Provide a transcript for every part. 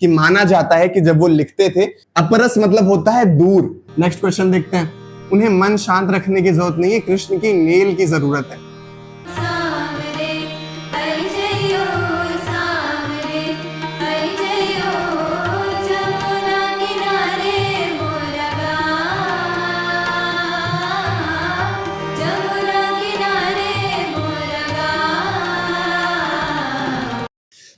कि माना जाता है कि जब वो लिखते थे, अपरस मतलब होता है दूर। नेक्स्ट क्वेश्चन देखते हैं। उन्हें मन शांत रखने की जरूरत नहीं है, कृष्ण की नेल की जरूरत है।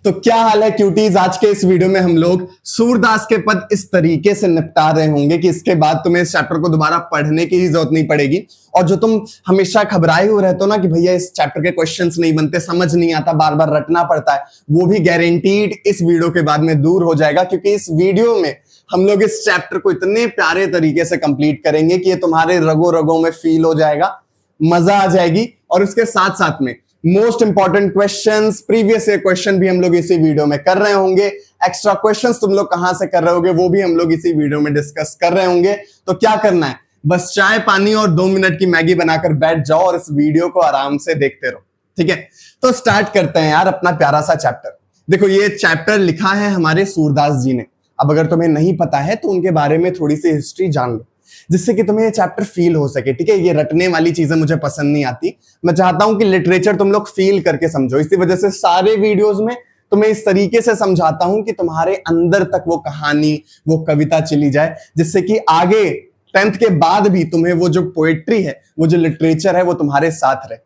तो क्या हाल है क्यूटीज। आज के इस वीडियो में हम लोग सूरदास के पद इस तरीके से निपटा रहे होंगे कि इसके बाद तुम्हें इस चैप्टर को दोबारा पढ़ने की ही जरूरत नहीं पड़ेगी। और जो तुम हमेशा घबराए हुए रहते हो ना कि भैया इस चैप्टर के क्वेश्चंस नहीं बनते, समझ नहीं आता, बार बार रटना पड़ता है, वो भी गारंटीड इस वीडियो के बाद में दूर हो जाएगा। क्योंकि इस वीडियो में हम लोग इस चैप्टर को इतने प्यारे तरीके से कंप्लीट करेंगे कि ये तुम्हारे रगों रगों में फील हो जाएगा, मजा आ जाएगी। और उसके साथ साथ में most important questions, previous year question भी हम लोग इसी वीडियो में कर रहे होंगे। एक्स्ट्रा क्वेश्चंस तुम लोग कहां से कर रहे होगे वो भी हम लोग इसी वीडियो में डिस्कस कर रहे होंगे। तो क्या करना है, बस चाय पानी और 2 मिनट की मैगी बनाकर बैठ जाओ और इस वीडियो को आराम से देखते रहो, ठीक है। तो स्टार्ट करते हैं यार अपना प्यारा सा चैप्टर। देखो ये चैप्टर लिखा है हमारे सूरदास जी ने। अब अगर तुम्हें नहीं पता है तो उनके बारे में थोड़ी सी हिस्ट्री जान लो, जिससे कि तुम्हें ये चैप्टर फील हो सके, ठीक है। ये रटने वाली चीजें मुझे पसंद नहीं आती। मैं चाहता हूं कि लिटरेचर तुम लोग फील करके समझो। इसी वजह से सारे वीडियोस में तुम्हें इस तरीके से समझाता हूं कि तुम्हारे अंदर तक वो कहानी, वो कविता चली जाए, जिससे कि आगे 10th के बाद भी तुम्हें वो जो पोएट्री है, वो जो लिटरेचर है, वो तुम्हारे साथ रहे।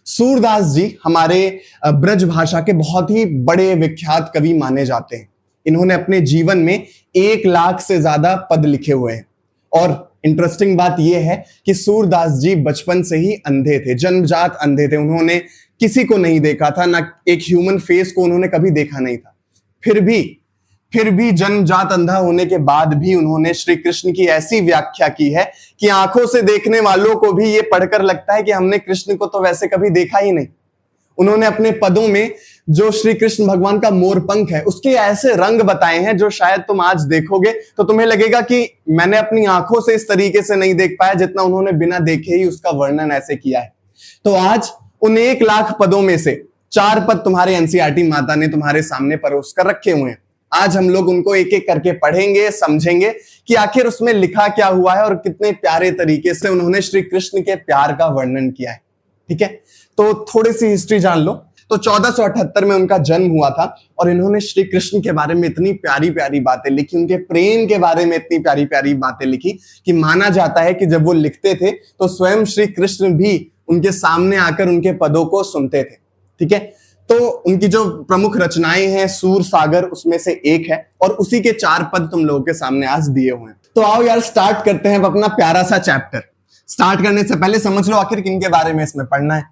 सूरदास जी हमारे ब्रज भाषा के बहुत ही बड़े विख्यात कवि माने जाते हैं। इन्होंने अपने जीवन में 1 लाख से ज्यादा पद लिखे हुए हैं। और इंटरेस्टिंग बात यह है कि सूरदास जी बचपन से ही अंधे थे, जन्मजात अंधे थे। उन्होंने किसी को नहीं देखा था, ना एक ह्यूमन फेस को उन्होंने कभी देखा नहीं था। फिर भी जन्मजात अंधा होने के बाद भी उन्होंने श्री कृष्ण की ऐसी व्याख्या की है कि आंखों से देखने वालों को भी ये पढ़कर लगता है कि हमने कृष्ण को तो वैसे कभी देखा ही नहीं। उन्होंने अपने पदों में जो श्री कृष्ण भगवान का मोर पंख है उसके ऐसे रंग बताए हैं जो शायद तुम आज देखोगे तो तुम्हें लगेगा कि मैंने अपनी आंखों से इस तरीके से नहीं देख पाया जितना उन्होंने बिना देखे ही उसका वर्णन ऐसे किया है। तो आज उन 1 लाख पदों में से 4 पद तुम्हारे एनसीईआरटी माता ने तुम्हारे सामने परोस कर रखे हुए हैं। आज हम लोग उनको एक एक करके पढ़ेंगे, समझेंगे कि आखिर उसमें लिखा क्या हुआ है और कितने प्यारे तरीके से उन्होंने श्री कृष्ण के प्यार का वर्णन किया है, ठीक है। तो थोड़ी सी हिस्ट्री जान लो। तो 1478 में उनका जन्म हुआ था और इन्होंने श्री कृष्ण के बारे में इतनी प्यारी प्यारी बातें लिखी, उनके प्रेम के बारे में इतनी प्यारी प्यारी बातें लिखी कि माना जाता है कि जब वो लिखते थे तो स्वयं श्री कृष्ण भी उनके सामने आकर उनके पदों को सुनते थे, ठीक है। तो उनकी जो प्रमुख रचनाएं हैं सूर सागर उसमें से एक है और उसी के 4 पद तुम लोगों के सामने आज दिए हुए हैं। तो आओ यार स्टार्ट करते हैं अपना प्यारा सा चैप्टर। स्टार्ट करने से पहले समझ लो आखिर किन के बारे में इसमें पढ़ना है।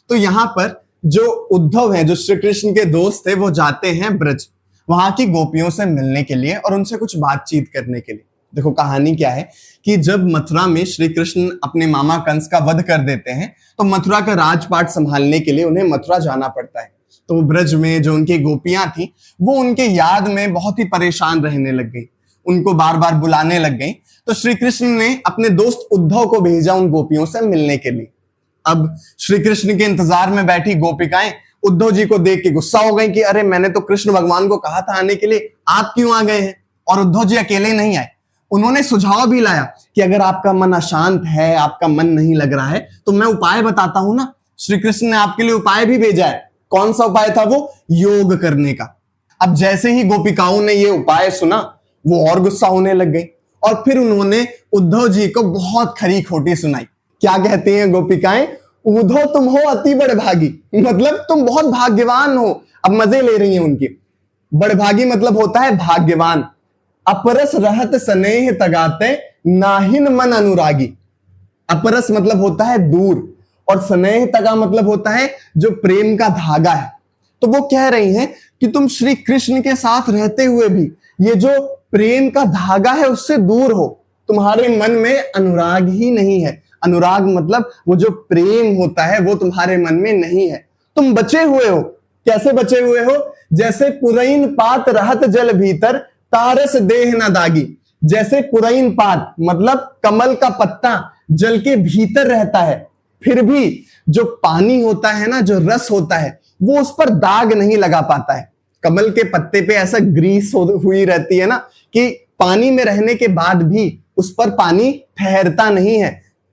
तो यहां पर जो उद्धव हैं, जो श्री कृष्ण के दोस्त थे, वो जाते हैं ब्रज, वहां की गोपियों से मिलने के लिए और उनसे कुछ बातचीत करने के लिए। देखो कहानी क्या है कि जब मथुरा में श्री कृष्ण अपने मामा कंस का वध कर देते हैं तो मथुरा का राजपाट संभालने के लिए उन्हें मथुरा जाना पड़ता है। तो ब्रज में जो उनकी गोपियां थी वो उनके याद में बहुत ही परेशान रहने लग गई, उनको बार बार बुलाने लग गई। तो श्री कृष्ण ने अपने दोस्त उद्धव को भेजा उन गोपियों से मिलने के लिए। अब श्री कृष्ण के इंतजार में बैठी गोपिकाएं उद्धव जी को देख के गुस्सा हो गई कि अरे मैंने तो कृष्ण भगवान को कहा था आने के लिए, आप क्यों आ गए हैं। और उद्धव जी अकेले नहीं आए, उन्होंने सुझाव भी लाया कि अगर आपका मन अशांत है, आपका मन नहीं लग रहा है तो मैं उपाय बताता हूं ना। श्री कृष्ण ने आपके लिए उपाय भी भेजा है। कौन सा उपाय था वो? योग करने का। अब जैसे ही गोपिकाओं ने ये उपाय सुना वो और गुस्सा होने लग गई और फिर उन्होंने उद्धव जी को बहुत खरी खोटी सुनाई। क्या कहती हैं गोपिकाएं? उद्धव तुम हो अति बड़भागी, मतलब तुम बहुत भाग्यवान हो। अब मजे ले रही हैं उनकी। बड़भागी मतलब होता है भाग्यवान। अपरस रहत स्नेह तगाते नाहिन मन अनुरागी। अपरस मतलब होता है दूर और स्नेह तगा मतलब होता है जो प्रेम का धागा है। तो वो कह रही हैं कि तुम श्री कृष्ण के साथ रहते हुए भी ये जो प्रेम का धागा है उससे दूर हो, तुम्हारे मन में अनुराग ही नहीं है। अनुराग मतलब वो जो प्रेम होता है वो तुम्हारे मन में नहीं है। तुम बचे हुए हो। कैसे बचे हुए हो? जैसे पुरैन पात रहत जल भीतर तारस देह न दागी। जैसे पुरैन पात मतलब कमल का पत्ता जल के भीतर रहता है, फिर भी जो पानी होता है ना, जो रस होता है, वो उस पर दाग नहीं लगा पाता है। कमल के पत्ते पे ऐसा ग्रीस हुई रहती है ना कि पानी में रहने के बाद भी उस पर पानी ठहरता नहीं है,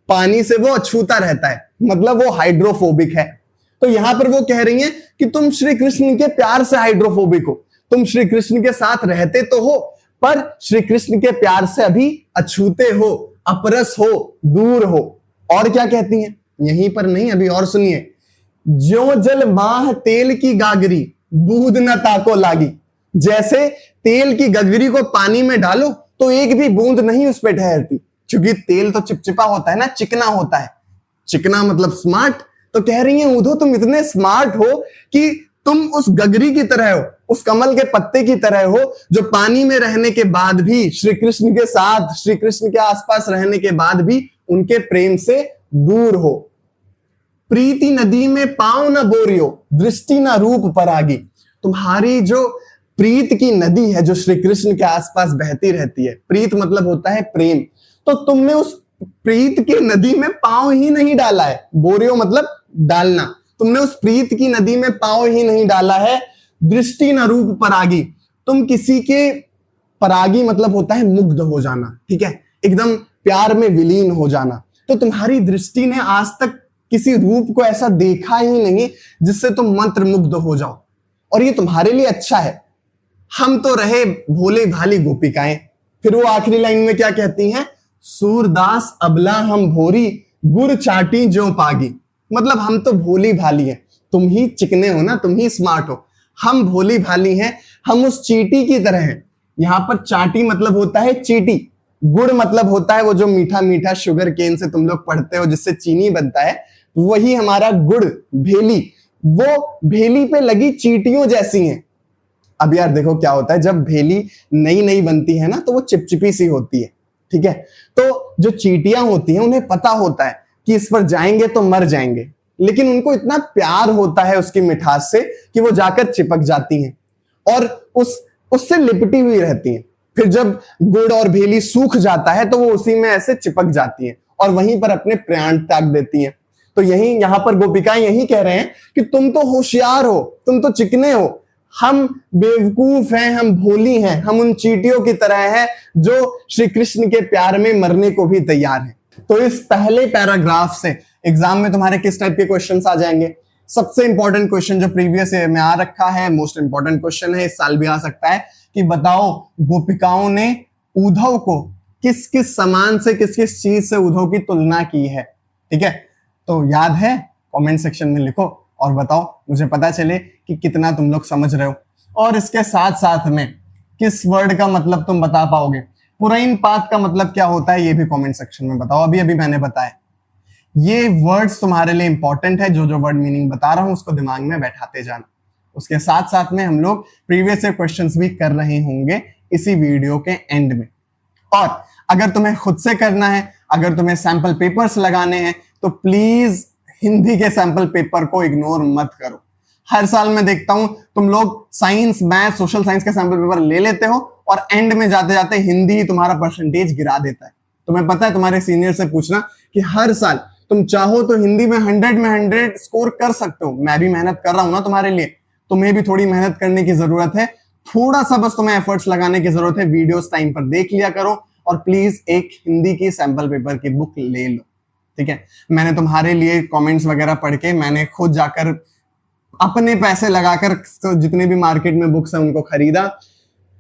पानी से वो अछूता रहता है, मतलब वो हाइड्रोफोबिक है। तो यहां पर वो कह रही हैं कि तुम श्री कृष्ण के प्यार से हाइड्रोफोबिक हो, तुम श्री कृष्ण के साथ रहते तो हो पर श्री कृष्ण के प्यार से अभी अछूते हो, अपरस हो, दूर हो। और क्या कहती हैं, यहीं पर नहीं, अभी और सुनिए। ज्यों जल माह तेल की गागरी, बूंद न ताको लागी। जैसे तेल की गगरी को पानी में डालो तो एक भी बूंद नहीं उस पर ठहरती, क्योंकि तेल तो चिपचिपा होता है ना, चिकना होता है। चिकना मतलब स्मार्ट। तो कह रही है उधो तुम इतने स्मार्ट हो कि तुम उस गगरी की तरह हो, उस कमल के पत्ते की तरह हो जो पानी में रहने के बाद भी श्री कृष्ण के साथ, श्री कृष्ण के आसपास रहने के बाद भी उनके प्रेम से दूर हो। प्रीति नदी में पांव न बोरियो, दृष्टि न रूप परागी। तुम्हारी जो प्रीत की नदी है जो श्री कृष्ण के आसपास बहती रहती है, प्रीत मतलब होता है प्रेम, तो तुमने उस प्रीत की नदी में पांव ही नहीं डाला है। बोरियो मतलब डालना, तुमने उस प्रीत की नदी में पांव ही नहीं डाला है। दृष्टि न रूप परागी, तुम किसी के, परागी मतलब होता है मुग्ध हो जाना, ठीक है, एकदम प्यार में विलीन हो जाना। तो तुम्हारी दृष्टि ने आज तक किसी रूप को ऐसा देखा ही नहीं जिससे तुम मंत्र मुग्ध हो जाओ, और ये तुम्हारे लिए अच्छा है। हम तो रहे भोले भाली गोपिकाएं। फिर वो आखिरी लाइन में क्या कहती हैं, सूरदास अबला हम भोरी, गुर चाटी ज्यों पागी। मतलब हम तो भोली भाली हैं, तुम ही चिकने हो ना, तुम ही स्मार्ट हो, हम भोली भाली हैं, हम उस चीटी की तरह हैं। यहां पर चाटी मतलब होता है चीटी, गुड़ मतलब होता है वो जो मीठा मीठा शुगर केन से तुम लोग पढ़ते हो जिससे चीनी बनता है, वही हमारा गुड़, भेली। वो भेली पे लगी चीटियों जैसी हैं। अब यार देखो क्या होता है, जब भेली नई नई बनती है ना तो वो चिपचिपी सी होती है, ठीक है। तो जो चीटियां होती हैं उन्हें पता होता है कि इस पर जाएंगे तो मर जाएंगे, लेकिन उनको इतना प्यार होता है उसकी मिठास से कि वो जाकर चिपक जाती हैं और उससे लिपटी हुई रहती हैं। फिर जब गुड़ और भेली सूख जाता है तो वो उसी में ऐसे चिपक जाती हैं और वहीं पर अपने प्राण त्याग देती हैं। तो यहां पर गोपिकाएं यही कह रहे हैं कि तुम तो होशियार हो, तुम तो चिकने हो, हम बेवकूफ हैं, हम भोली हैं, हम उन चींटियों की तरह हैं जो श्री कृष्ण के प्यार में मरने को भी तैयार हैं। तो इस पहले पैराग्राफ से एग्जाम में तुम्हारे किस टाइप के क्वेश्चंस आ जाएंगे? सबसे इंपॉर्टेंट क्वेश्चन जो प्रीवियस ईयर में आ रखा है, मोस्ट इंपॉर्टेंट क्वेश्चन है, इस साल भी आ सकता है, कि बताओ गोपिकाओं ने उद्धव को किस किस सामान से, किस किस चीज से उद्धव की तुलना की है। ठीक है, तो याद है? कमेंट सेक्शन में लिखो और बताओ, मुझे पता चले कि कितना तुम लोग समझ रहे हो। और इसके साथ साथ में किस वर्ड का मतलब तुम बता पाओगे, पुरैन पात का मतलब क्या होता है, ये भी कमेंट सेक्शन में बताओ। अभी अभी मैंने बताया, ये वर्ड्स तुम्हारे लिए इंपॉर्टेंट है, जो जो वर्ड मीनिंग बता रहा हूं उसको दिमाग में बैठाते जाना। उसके साथ साथ में हम लोग प्रीवियस ईयर क्वेश्चंस भी कर रहे होंगे इसी वीडियो के एंड में। और अगर तुम्हें खुद से करना है, अगर तुम्हें सैंपल पेपर्स लगाने हैं, तो प्लीज हिंदी के सैंपल पेपर को इग्नोर मत करो। हर साल मैं देखता हूं तुम लोग साइंस, मैथ, सोशल साइंस के सैंपल पेपर ले लेते हो और एंड में जाते जाते हिंदी ही तुम्हारा परसेंटेज गिरा देता है। तुम्हें पता है, तुम्हारे सीनियर से पूछना कि हर साल तुम चाहो तो हिंदी में 100 में 100 स्कोर कर सकते हो। मैं भी मेहनत कर रहा हूं ना तुम्हारे लिए, तुम्हें भी थोड़ी मेहनत करने की जरूरत है, थोड़ा सा बस तुम्हें एफर्ट्स लगाने की जरूरत है। वीडियोस टाइम पर देख लिया करो और प्लीज एक हिंदी की सैंपल पेपर की बुक ले लो। ठीक है, मैंने तुम्हारे लिए कमेंट्स वगैरह पढ़ के, मैंने खुद जाकर अपने पैसे लगाकर तो जितने भी मार्केट में बुक्स हैं उनको खरीदा।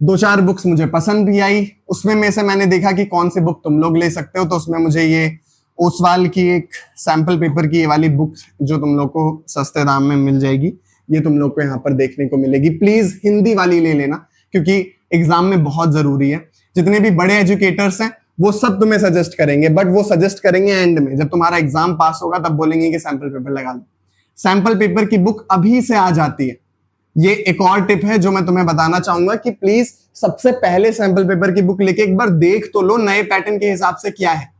2-4 बुक्स मुझे पसंद भी आई, उसमें में से मैंने देखा कि कौन सी बुक तुम लोग ले सकते हो, तो उसमें मुझे ये ओसवाल की एक सैंपल पेपर की ये वाली बुक जो तुम लोग को सस्ते दाम में मिल जाएगी, ये तुम लोग को यहाँ पर देखने को मिलेगी। प्लीज हिंदी वाली ले लेना, क्योंकि एग्जाम में बहुत जरूरी है। जितने भी बड़े एजुकेटर्स हैं वो सब तुम्हें सजेस्ट करेंगे, बट वो सजेस्ट करेंगे एंड में, जब तुम्हारा एग्जाम पास होगा तब बोलेंगे कि सैंपल पेपर लगा लो। सैंपल पेपर की बुक अभी से आ जाती है। ये एक और टिप है जो मैं तुम्हें बताना चाहूंगा कि प्लीज सबसे पहले सैंपल पेपर की बुक लेके एक बार देख तो लो नए पैटर्न के हिसाब से क्या है।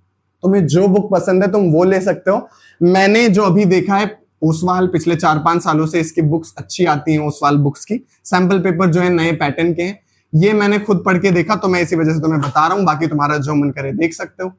तुम्हें जो बुक पसंद है तुम वो ले सकते हो। मैंने जो अभी देखा है ओसवाल, पिछले 4-5 सालों से इसकी बुक्स अच्छी आती हैं। ओसवाल बुक्स की सैंपल पेपर जो है नए पैटर्न के हैं, ये मैंने खुद पढ़ के देखा, तो मैं इसी वजह से तुम्हें बता रहा हूं। बाकी तुम्हारा जो मन करे देख सकते हो।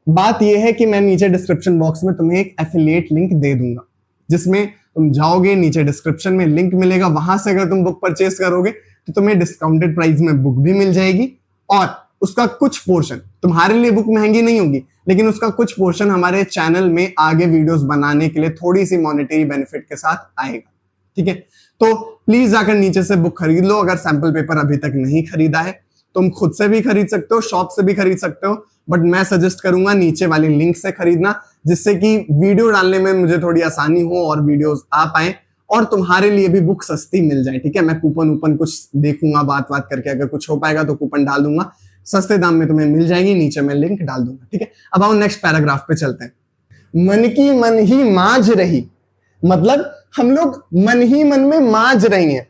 बात यह है कि मैं नीचे डिस्क्रिप्शन बॉक्स में तुम्हें एक एफिलिएट लिंक दे दूंगा, जिसमें तुम जाओगे, नीचे डिस्क्रिप्शन में लिंक मिलेगा, वहां से अगर तुम बुक परचेस करोगे तो तुम्हें डिस्काउंटेड प्राइस में बुक भी मिल जाएगी, और उसका कुछ पोर्शन, तुम्हारे लिए बुक महंगी नहीं होगी लेकिन उसका कुछ पोर्शन हमारे चैनल में आगे वीडियोस बनाने के लिए थोड़ी सी मॉनेटरी बेनिफिट के साथ आएगा। ठीक है, तो प्लीज जाकर नीचे से बुक खरीद लो। अगर सैंपल पेपर अभी तक नहीं खरीदा है, तुम खुद से भी खरीद सकते हो, शॉप से भी खरीद सकते हो, बट मैं सजेस्ट करूंगा नीचे वाली लिंक से खरीदना, जिससे कि वीडियो डालने में मुझे थोड़ी आसानी हो और वीडियोस आ पाए और तुम्हारे लिए भी बुक सस्ती मिल जाए। ठीक है, मैं कूपन कुछ देखूंगा, बात करके अगर कुछ हो पाएगा तो कूपन डाल दूंगा, सस्ते दाम में तुम्हें मिल जाएगी, नीचे मैं लिंक डाल दूंगा। ठीक है, अब आओ नेक्स्ट पैराग्राफ पे चलते हैं। मन की मन ही मांझ रही, मतलब हम लोग मन ही मन में मांझ रही हैं।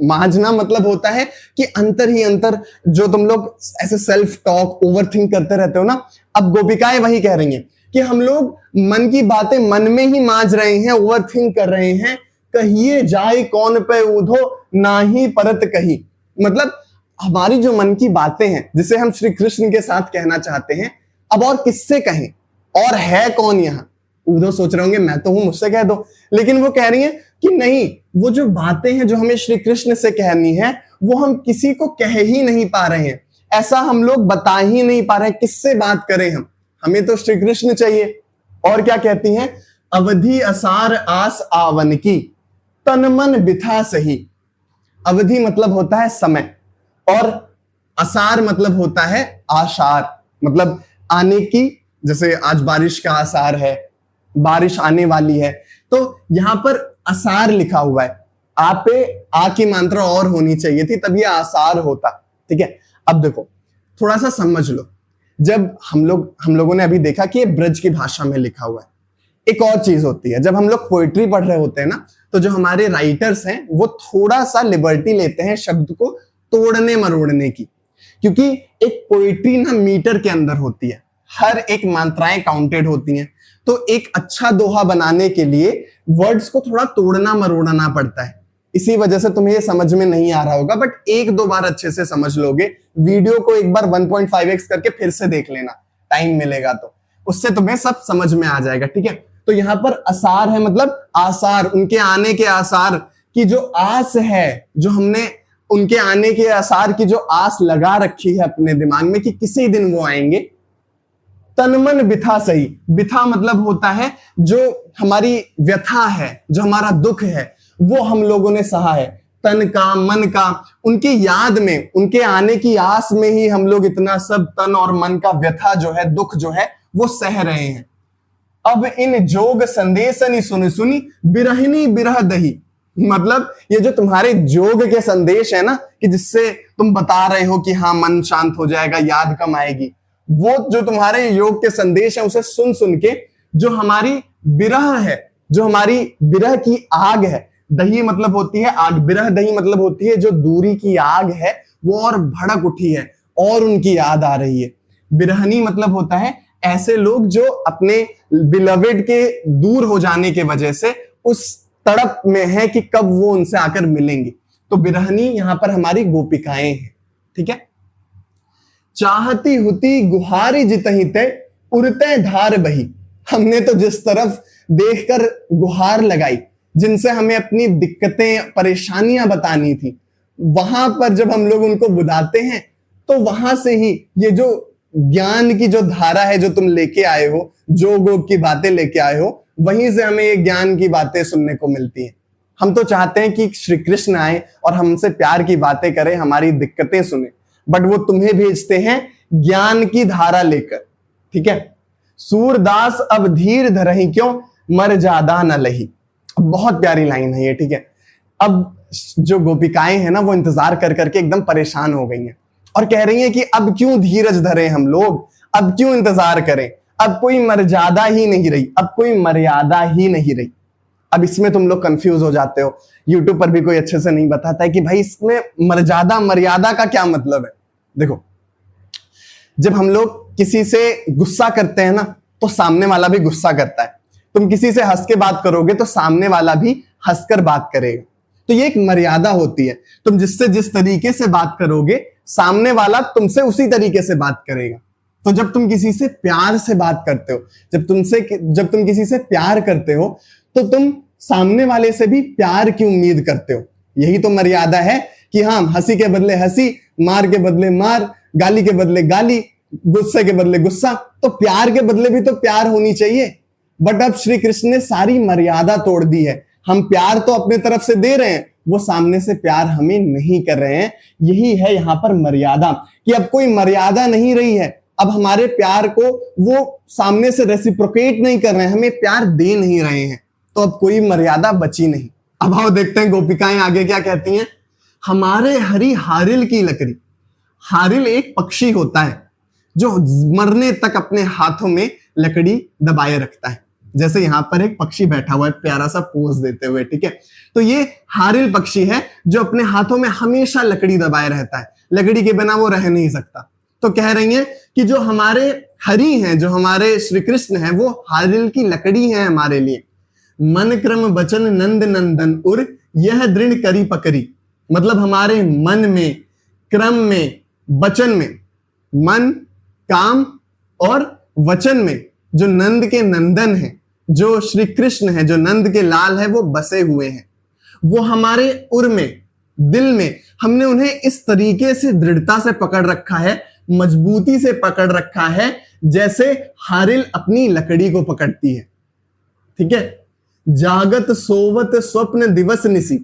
मांझना मतलब होता है कि अंतर ही अंतर, जो तुम लोग ऐसे सेल्फ टॉक ओवर थिंक करते रहते हो ना, अब गोपिकाएं वही कह रही हैं कि हम लोग मन की बातें मन में ही मांझ रहे हैं, ओवर थिंक कर रहे हैं। कहिए जाए कौन पे उधो ना ही परत कही, मतलब हमारी जो मन की बातें हैं जिसे हम श्री कृष्ण के साथ कहना चाहते हैं, अब और किससे कहें, और है कौन यहाँ। उधो सोच रहे होंगे मैं तो हूं, मुझसे कह दो, लेकिन वो कह रही है कि नहीं, वो जो बातें हैं जो हमें श्री कृष्ण से कहनी है वो हम किसी को कह ही नहीं पा रहे हैं, ऐसा हम लोग बता ही नहीं पा रहे हैं, किससे बात करें हम, हमें तो श्री कृष्ण चाहिए। और क्या कहती हैं, अवधि असार आस आवन की, तन मन बिथा सही। अवधि मतलब होता है समय, और आसार मतलब होता है आसार, मतलब आने की, जैसे आज बारिश का आसार है, बारिश आने वाली है, तो यहां पर आसार लिखा हुआ है, आ पे आ की मात्रा और होनी चाहिए थी तब ये आसार होता। ठीक है, अब देखो थोड़ा सा समझ लो, जब हम लोगों ने अभी देखा कि ये ब्रज की भाषा में लिखा हुआ है। एक और चीज होती है, जब हम लोग पोइट्री पढ़ रहे होते हैं ना, तो जो हमारे राइटर्स हैं वो थोड़ा सा लिबर्टी लेते हैं शब्द को तोड़ने मरोड़ने की, क्योंकि एक पोइट्री ना मीटर के अंदर होती है, हर एक मात्राएं काउंटेड होती हैं, तो एक अच्छा दोहा बनाने के लिए वर्ड्स को थोड़ा तोड़ना मरोड़ना पड़ता है। इसी वजह से तुम्हें ये समझ में नहीं आ रहा होगा, बट एक दो बार अच्छे से समझ लोगे। वीडियो को एक बार 1.5x करके फिर से देख लेना, टाइम मिलेगा तो, उससे तुम्हें सब समझ में आ जाएगा। ठीक है, तो यहां पर आसार है, मतलब आसार, उनके आने के आसार की जो आस है, जो हमने उनके आने के आसार की जो आस लगा रखी है अपने दिमाग में कि किसी दिन वो आएंगे। तन मन बिथा सही, बिथा मतलब होता है जो हमारी व्यथा है, जो हमारा दुख है, वो हम लोगों ने सहा है, तन का मन का, उनकी याद में, उनके आने की आस में ही हम लोग इतना सब तन और मन का व्यथा जो है, दुख जो है, वो सह रहे हैं। अब इन जोग संदेशनी सुनी सुनी बिरहिनी बिरह दही, मतलब ये जो तुम्हारे जोग के संदेश है ना, कि जिससे तुम बता रहे हो कि हाँ मन शांत हो जाएगा, याद कम आएगी, वो जो तुम्हारे योग के संदेश है उसे सुन सुन के जो हमारी बिरह है, जो हमारी बिरह की आग है, दही मतलब होती है आग, बिरह दही मतलब होती है जो दूरी की आग है वो और भड़क उठी है और उनकी याद आ रही है। बिरहनी मतलब होता है ऐसे लोग जो अपने बिलवेड के दूर हो जाने के वजह से उस तड़प में है कि कब वो उनसे आकर मिलेंगे। तो बिरहनी यहां पर हमारी गोपिकाएं हैं। ठीक है, चाहती हुती गुहारी जितहिते उड़ते धार बही, हमने तो जिस तरफ देखकर गुहार लगाई, जिनसे हमें अपनी दिक्कतें परेशानियां बतानी थी, वहां पर जब हम लोग उनको बुलाते हैं तो वहां से ही ये जो ज्ञान की जो धारा है जो तुम लेके आए हो, जो गो की बातें लेके आए हो, वहीं से हमें ये ज्ञान की बातें सुनने को मिलती हैं। हम तो चाहते हैं कि श्री कृष्ण आए और हमसे प्यार की बातें करें, हमारी दिक्कतें सुने, बट वो तुम्हें भेजते हैं ज्ञान की धारा लेकर। ठीक है, सूरदास अब धीर धरही क्यों मर ज्यादा न लही, बहुत प्यारी लाइन है ये। ठीक है, अब जो गोपिकाएं हैं ना वो इंतजार कर करके एकदम परेशान हो गई हैं और कह रही हैं कि अब क्यों धीरज धरे हम लोग, अब क्यों इंतजार करें, अब कोई मर्यादा ही नहीं रही, अब कोई मर्यादा ही नहीं रही। अब इसमें तुम लोग कंफ्यूज हो जाते हो, यूट्यूब पर भी कोई अच्छे से नहीं बताता है कि भाई इसमें मर्यादा का क्या मतलब है। देखो, जब हम लोग किसी से गुस्सा करते हैं ना तो सामने वाला भी गुस्सा करता है, तुम किसी से हंस के बात करोगे तो सामने वाला भी हंसकर बात करेगा। तो ये एक मर्यादा होती है, तुम जिससे जिस तरीके से बात करोगे सामने वाला तुमसे उसी तरीके से बात करेगा। तो जब तुम किसी से प्यार से बात करते हो, जब तुम किसी से प्यार करते हो तो तुम सामने वाले से भी प्यार की उम्मीद करते हो। यही तो मर्यादा है कि हाँ, हंसी के बदले हंसी, मार के बदले मार, गाली के बदले गाली, गुस्से के बदले गुस्सा, तो प्यार के बदले भी तो प्यार होनी चाहिए। बट अब श्री कृष्ण ने सारी मर्यादा तोड़ दी है। हम प्यार तो अपने तरफ से दे रहे हैं, वो सामने से प्यार हमें नहीं कर रहे हैं। यही है यहां पर मर्यादा, कि अब कोई मर्यादा नहीं रही है। अब हमारे प्यार को वो सामने से रेसिप्रोकेट नहीं कर रहे हैं, हमें प्यार दे नहीं रहे हैं, तो अब कोई मर्यादा बची नहीं। अब आओ देखते हैं गोपिकाएं आगे क्या कहती हैं। हमारे हरी हारिल की लकड़ी। हारिल एक पक्षी होता है जो मरने तक अपने हाथों में लकड़ी दबाए रखता है। जैसे यहां पर एक पक्षी बैठा हुआ है प्यारा सा पोज देते हुए, ठीक है। तो ये हारिल पक्षी है जो अपने हाथों में हमेशा लकड़ी दबाए रहता है, लकड़ी के बिना वो रह नहीं सकता। तो कह रही हैं कि जो हमारे हरि हैं, जो हमारे श्री कृष्ण हैं, वो हारिल की लकड़ी हैं हमारे लिए। मन क्रम बचन नंद नंदन उर यह दृढ़ करी पकड़ी। मतलब हमारे मन में, क्रम में, वचन में, मन, काम और वचन में जो नंद के नंदन हैं, जो श्री कृष्ण है, जो नंद के लाल है, वो बसे हुए हैं। वो हमारे उर में, दिल में, हमने उन्हें इस तरीके से दृढ़ता से पकड़ रखा है, मजबूती से पकड़ रखा है, जैसे हारिल अपनी लकड़ी को पकड़ती है, ठीक है। जागत सोवत स्वप्न दिवस निसी।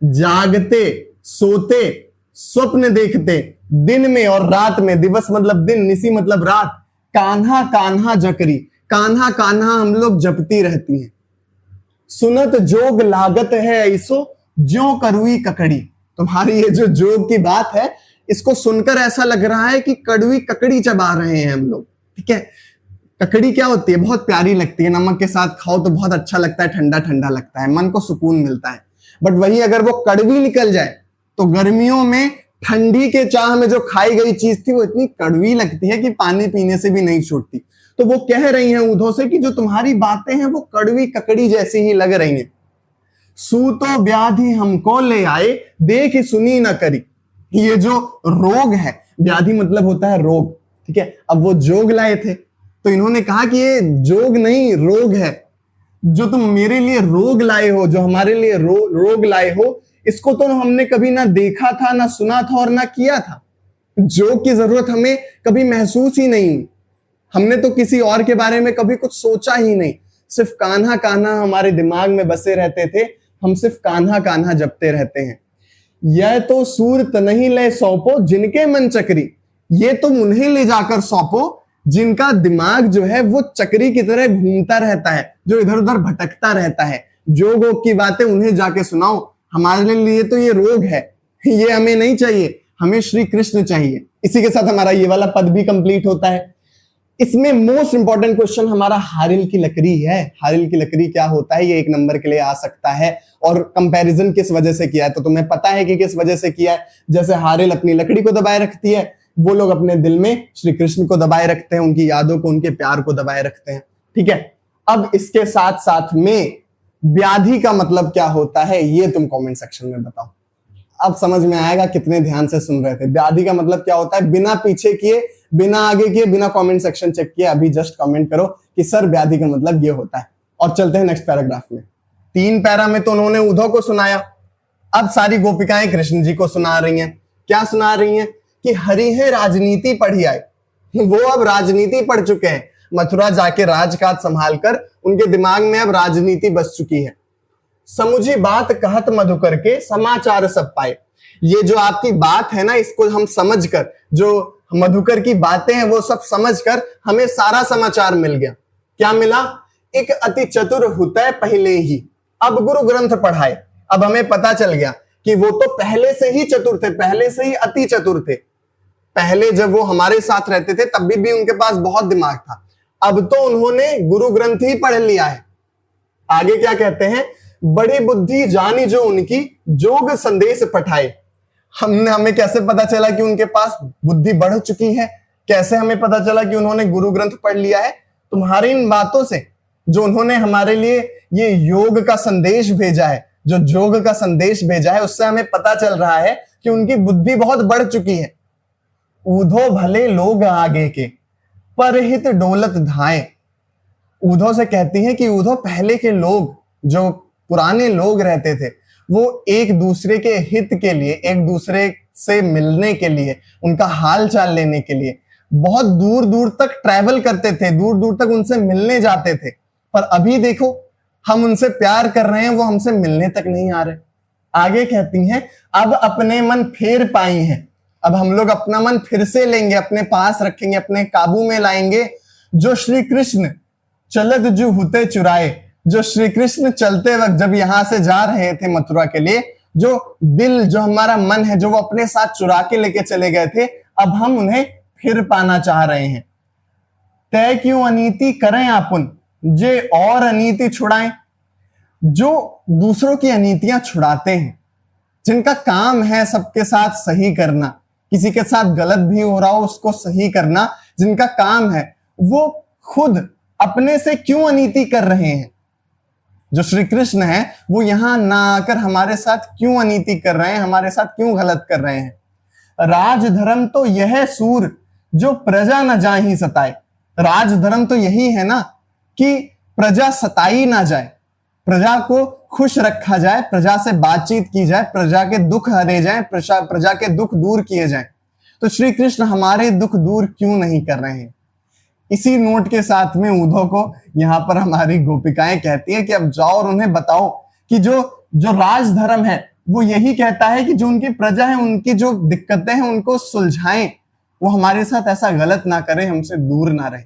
जागते, सोते, स्वप्न देखते, दिन में और रात में, दिवस मतलब दिन, निसी मतलब रात, कान्हा कान्हा जकरी, कान्हा कान्हा हम लोग जपती रहती हैं। सुनत जोग लागत है ऐसो ज्यों करुई ककड़ी। तुम्हारी ये जो जोग की बात है, इसको सुनकर ऐसा लग रहा है कि कड़वी ककड़ी चबा रहे हैं हम लोग, ठीक है। ककड़ी क्या होती है? बहुत प्यारी लगती है, नमक के साथ खाओ तो बहुत अच्छा लगता है, ठंडा ठंडा लगता है, मन को सुकून मिलता है। बट वही अगर वो कड़वी निकल जाए तो गर्मियों में ठंडी के चाह में जो खाई गई चीज थी वो इतनी कड़वी लगती है कि पानी पीने से भी नहीं छूटती। तो वो कह रही हैं उद्धव से कि जो तुम्हारी बातें हैं वो कड़वी ककड़ी जैसी ही लग रही हैं। सूतो व्याधि हमको ले आए देख सुनी न करी। ये जो रोग है, व्याधि मतलब होता है रोग, ठीक है। अब वो जोग लाए थे तो इन्होंने कहा कि ये जोग नहीं रोग है, जो तुम मेरे लिए रोग लाए हो, जो हमारे लिए रोग लाए हो, इसको तो हमने कभी ना देखा था, ना सुना था और ना किया था। जोग की जरूरत हमें कभी महसूस ही नहीं, हमने तो किसी और के बारे में कभी कुछ सोचा ही नहीं। सिर्फ कान्हा कान्हा हमारे दिमाग में बसे रहते थे, हम सिर्फ कान्हा कान्हा जपते रहते हैं। यह तो सूरत नहीं ले सौंपो जिनके मन चक्री। ये तुम उन्हें ले जाकर सौंपो जिनका दिमाग जो है वो चक्री की तरह घूमता रहता है, जो इधर उधर भटकता रहता है। जोग वोग की बातें उन्हें जाके सुनाओ। हमारे लिए तो ये रोग है, ये हमें नहीं चाहिए, हमें श्री कृष्ण चाहिए। इसी के साथ हमारा ये वाला पद भी कंप्लीट होता है। इसमें मोस्ट इंपॉर्टेंट क्वेश्चन हमारा हारिल की लकड़ी है। हारिल की लकड़ी क्या होता है, ये 1 नंबर के लिए आ सकता है। और कंपैरिजन किस वजह से किया है तो तुम्हें पता है कि किस वजह से किया है। जैसे हारिल अपनी लकड़ी को दबाए रखती है, वो लोग अपने दिल में श्री कृष्ण को दबाए रखते हैं, उनकी यादों को, उनके प्यार को दबाए रखते हैं, ठीक है। अब इसके साथ साथ में व्याधि का मतलब क्या होता है ये तुम कमेंट सेक्शन में बताओ। अब समझ में आएगा कितने ध्यान से सुन रहे थे। व्याधि का मतलब क्या होता है, बिना पीछे किए, बिना आगे किए, बिना कमेंट सेक्शन चेक किए अभी जस्ट कमेंट करो कि सर व्याधि का मतलब ये होता है। और चलते हैं नेक्स्ट पैराग्राफ में। 3 पैरा में तो उन्होंने उद्धव को सुनाया, अब सारी गोपिकाएं कृष्ण जी को सुना रही हैं। क्या सुना रही हैं कि हरि है राजनीति पढ़ी आए। वो अब राजनीति पढ़ चुके हैं, मथुरा जाके राजकाज संभाल कर उनके दिमाग में अब राजनीति बस चुकी है। समुझी बात कहत मधुकर के समाचार सब पाए। ये जो आपकी बात है ना, इसको हम समझकर, जो मधुकर की बातें हैं वो सब समझकर हमें सारा समाचार मिल गया। क्या मिला? एक अति चतुर हुतै पहले ही अब गुरु ग्रंथ पढ़ाए। अब हमें पता चल गया कि वो तो पहले से ही चतुर थे, पहले से ही अति चतुर थे। पहले जब वो हमारे साथ रहते थे तब भी उनके पास बहुत दिमाग था। अब तो उन्होंने गुरु ग्रंथ ही पढ़ लिया है। आगे क्या कहते हैं? बड़ी बुद्धि जानी जो उनकी जोग संदेश पठाए। हमें कैसे पता चला कि उनके पास बुद्धि बढ़ चुकी है? कैसे हमें पता चला कि उन्होंने गुरु ग्रंथ पढ़ लिया है? तुम्हारी इन बातों से, जो उन्होंने हमारे लिए ये योग का संदेश भेजा है, जो जोग का संदेश भेजा है, उससे हमें पता चल रहा है कि उनकी बुद्धि बहुत बढ़ चुकी है। ऊधो भले लोग आगे के परहित डोलत धाए। ऊधो से कहती है कि ऊधो पहले के लोग जो पुराने लोग रहते थे वो एक दूसरे के हित के लिए, एक दूसरे से मिलने के लिए, उनका हाल चाल लेने के लिए बहुत दूर दूर तक ट्रैवल करते थे, दूर दूर तक उनसे मिलने जाते थे। पर अभी देखो, हम उनसे प्यार कर रहे हैं, वो हमसे मिलने तक नहीं आ रहे। आगे कहती हैं, अब अपने मन फेर पाई हैं, अब हम लोग अपना मन फिर से लेंगे, अपने पास रखेंगे, अपने काबू में लाएंगे। जो श्री कृष्ण चलत जू हुते चुराए, जो श्री कृष्ण चलते वक्त जब यहां से जा रहे थे मथुरा के लिए, जो दिल, जो हमारा मन है, जो वो अपने साथ चुरा के लेके चले गए थे, अब हम उन्हें फिर पाना चाह रहे हैं। तय क्यों अनीति करें आपुन, जे और अनीति छुड़ाएं। जो दूसरों की अनीतियां छुड़ाते हैं, जिनका काम है सबके साथ सही करना, किसी के साथ गलत भी हो रहा हो उसको सही करना, जिनका काम है, वो खुद अपने से क्यों अनीति कर रहे हैं। जो श्री कृष्ण है वो यहां ना आकर हमारे साथ क्यों अनीति कर रहे हैं, हमारे साथ क्यों गलत कर रहे हैं। राजधर्म तो यह सूर जो प्रजा न जाहि सताए। राजधर्म तो यही है ना कि प्रजा सताई ना जाए, प्रजा को खुश रखा जाए, प्रजा से बातचीत की जाए, प्रजा के दुख हरे जाए, प्रजा के दुख दूर किए जाए। तो श्री कृष्ण हमारे दुख दूर क्यों नहीं कर रहे हैं। इसी नोट के साथ में उद्धव को यहां पर हमारी गोपिकाएं कहती हैं कि अब जाओ और उन्हें बताओ कि जो राजधर्म है वो यही कहता है कि जो उनकी प्रजा है, उनकी जो दिक्कतें हैं उनको सुलझाएं, वो हमारे साथ ऐसा गलत ना करें, हमसे दूर ना रहे।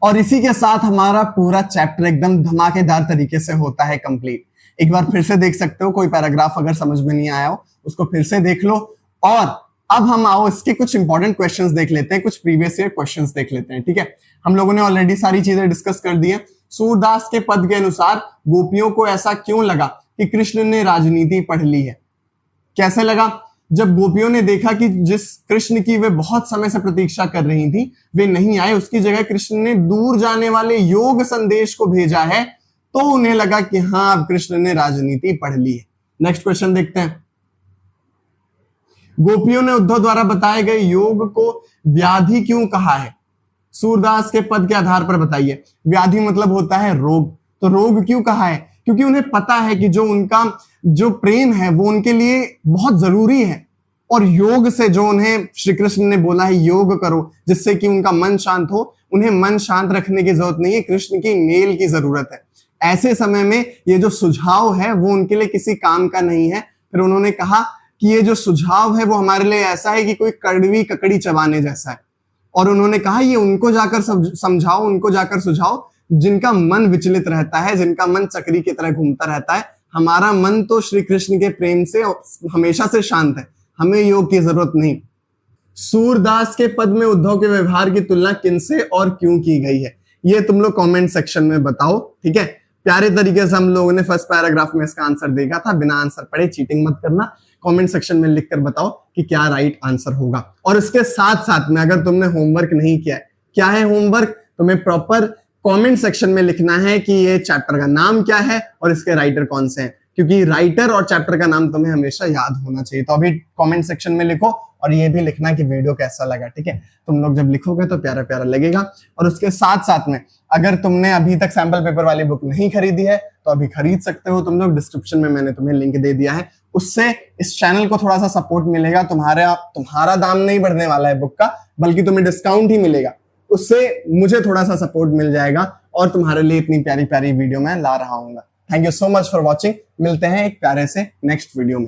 और इसी के साथ हमारा पूरा चैप्टर एकदम धमाकेदार तरीके से होता है कंप्लीट। एक बार फिर से देख सकते हो, कोई पैराग्राफ अगर समझ में नहीं आया हो उसको फिर से देख लो। और अब हम आओ इसके कुछ इंपॉर्टेंट क्वेश्चंस देख लेते हैं, कुछ प्रीवियस ईयर क्वेश्चंस देख लेते हैं। ठीक है, हम लोगों ने ऑलरेडी सारी चीजें डिस्कस कर दी है। सूरदास के पद के अनुसार गोपियों को ऐसा क्यों लगा कि कृष्ण ने राजनीति पढ़ ली है। कैसे लगा? जब गोपियों ने देखा कि जिस कृष्ण की वे बहुत समय से प्रतीक्षा कर रही थी वे नहीं आए, उसकी जगह कृष्ण ने दूर जाने वाले योग संदेश को भेजा है, तो उन्हें लगा कि हाँ, अब कृष्ण ने राजनीति पढ़ ली है। नेक्स्ट क्वेश्चन देखते हैं। गोपियों ने उद्धव द्वारा बताए गए योग को व्याधि क्यों कहा है? सूरदास के पद के आधार पर बताइए। व्याधि मतलब होता है रोग, तो रोग क्यों कहा है? क्योंकि उन्हें पता है कि जो उनका जो प्रेम है वो उनके लिए बहुत जरूरी है, और योग से जो उन्हें श्री कृष्ण ने बोला है योग करो जिससे कि उनका मन शांत हो, उन्हें मन शांत रखने की जरूरत नहीं है, कृष्ण की मेल की जरूरत है। ऐसे समय में ये जो सुझाव है वो उनके लिए किसी काम का नहीं है। फिर उन्होंने कहा कि ये जो सुझाव है वो हमारे लिए ऐसा है कि कोई कड़वी ककड़ी चबाने जैसा है, और उन्होंने कहा ये उनको जाकर समझाओ, उनको जाकर सुझाओ जिनका मन विचलित रहता है, जिनका मन चक्री की तरह घूमता रहता है। हमारा मन तो श्री कृष्ण के प्रेम से हमेशा से शांत है, हमें योग की जरूरत नहीं। सूरदास के पद में उद्धव के व्यवहार की तुलना किनसे और क्यों की गई है, ये तुम लोग कमेंट सेक्शन में बताओ। ठीक है, प्यारे तरीके से हम लोगों ने फर्स्ट पैराग्राफ में इसका आंसर देखा था, बिना आंसर पढ़े चीटिंग मत करना। कमेंट सेक्शन में लिखकर बताओ कि क्या राइट आंसर होगा। और इसके साथ साथ में अगर तुमने होमवर्क नहीं किया है, क्या है होमवर्क? तुम्हें प्रॉपर कमेंट सेक्शन में लिखना है कि ये चैप्टर का नाम क्या है और इसके राइटर कौन से हैं, क्योंकि राइटर और चैप्टर का नाम तुम्हें हमेशा याद होना चाहिए। तो अभी कमेंट सेक्शन में लिखो, और ये भी लिखना कि वीडियो कैसा लगा। ठीक है, तुम लोग जब लिखोगे तो प्यारा प्यारा लगेगा। और उसके साथ साथ में अगर तुमने अभी तक सैंपल पेपर वाली बुक नहीं खरीदी है तो अभी खरीद सकते हो तुम लोग, डिस्क्रिप्शन में मैंने तुम्हें लिंक दे दिया है। उससे इस चैनल को थोड़ा सा सपोर्ट मिलेगा, तुम्हारा दाम नहीं बढ़ने वाला है बुक का, बल्कि तुम्हें डिस्काउंट ही मिलेगा। उससे मुझे थोड़ा सा सपोर्ट मिल जाएगा और तुम्हारे लिए इतनी प्यारी प्यारी वीडियो मैं ला रहा हूँ। Thank you so much for watching. मिलते हैं एक प्यारे से नेक्स्ट वीडियो में।